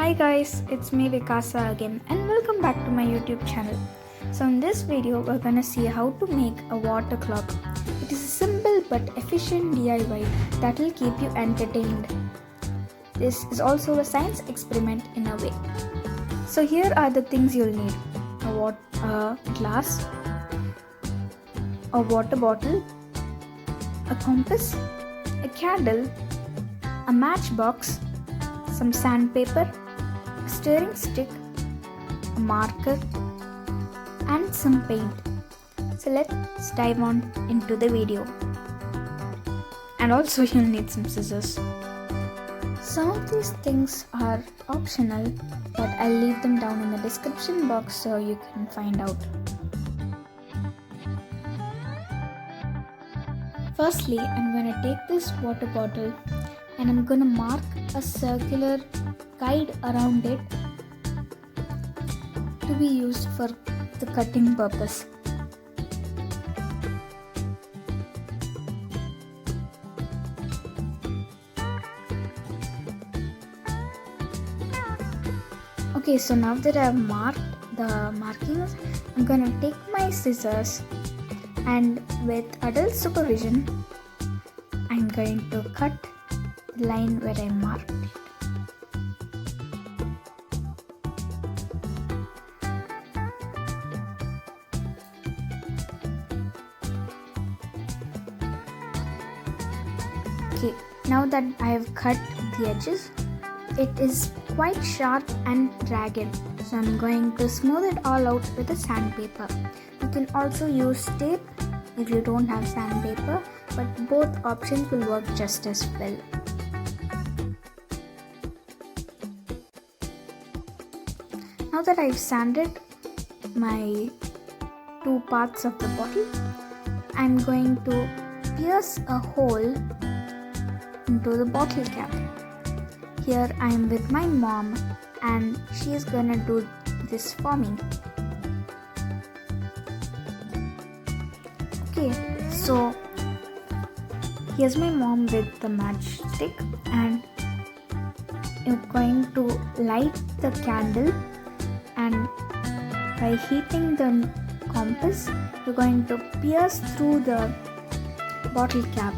Hi guys, it's me Vikaasa again and welcome back to my YouTube channel. So in this video we're gonna see how to make a water clock. It is a simple but efficient DIY that will keep you entertained. This is also a science experiment in a way. So here are the things you'll need. A glass, a water bottle, a compass, a candle, a matchbox, some sandpaper, a stirring stick, a marker, and some paint. So let's dive on into the video. And also you'll need some scissors. Some of these things are optional, but I'll leave them down in the description box so you can find out. Firstly, I'm going to take this water bottle and I'm going to mark a circular guide around it to be used for the cutting purpose. Okay, so now that I've marked the markings, I'm going to take my scissors and with adult supervision, I'm going to cut the line where I marked it. Okay, now that I have cut the edges, it is quite sharp and ragged, so I'm going to smooth it all out with a sandpaper. You can also use tape if you don't have sandpaper, but both options will work just as well. Now that I've sanded my two parts of the bottle, I'm going to pierce a hole into the bottle cap. Here I am with my mom and she is gonna do this for me. Okay, so here's my mom with the matchstick and you're going to light the candle, and by heating the compass you're going to pierce through the bottle cap.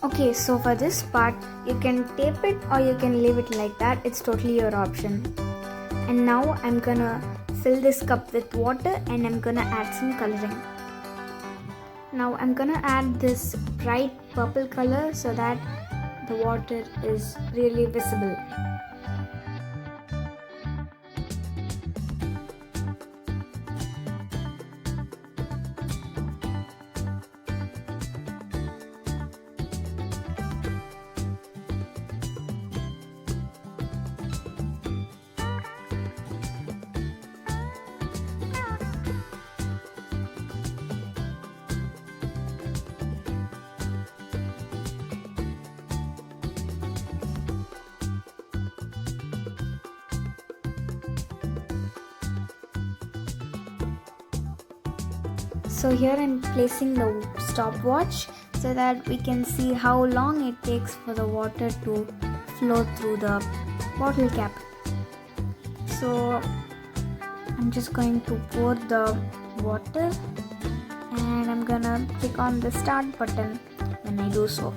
Okay, so for this part, you can tape it or you can leave it like that. It's totally your option. And now I'm gonna fill this cup with water and I'm gonna add some coloring. Now I'm gonna add this bright purple color so that the water is really visible. So here I'm placing the stopwatch so that we can see how long it takes for the water to flow through the bottle cap. So I'm just going to pour the water and I'm gonna click on the start button when I do so.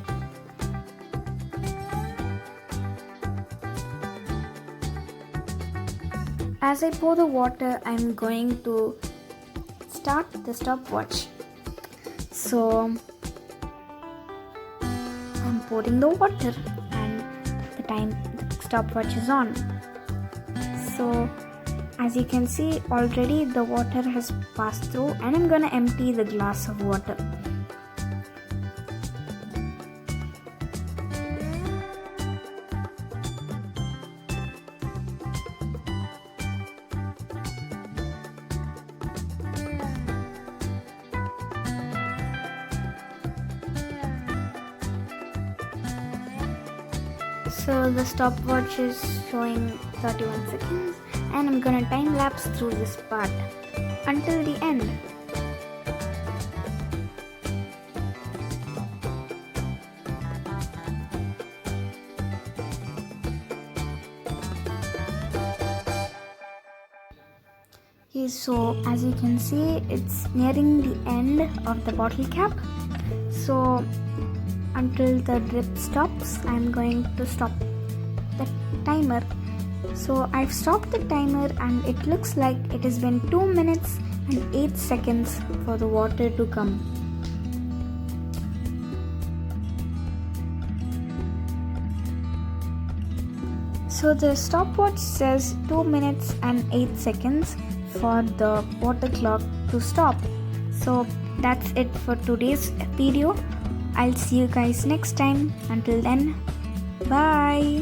As I pour the water, I'm going to start the stopwatch. So pouring the water, and the stopwatch is on. So as you can see, already the water has passed through, and I'm gonna empty the glass of water. So the stopwatch is showing 31 seconds, and I'm gonna time lapse through this part until the end. Okay, so as you can see, it's nearing the end of the bottle cap. So until the drip stops, I'm going to stop the timer. So I've stopped the timer, and it looks like it has been 2 minutes and 8 seconds for the water to come. So the stopwatch says 2 minutes and 8 seconds for the water clock to stop. So that's it for today's video. I'll see you guys next time. Until then, bye.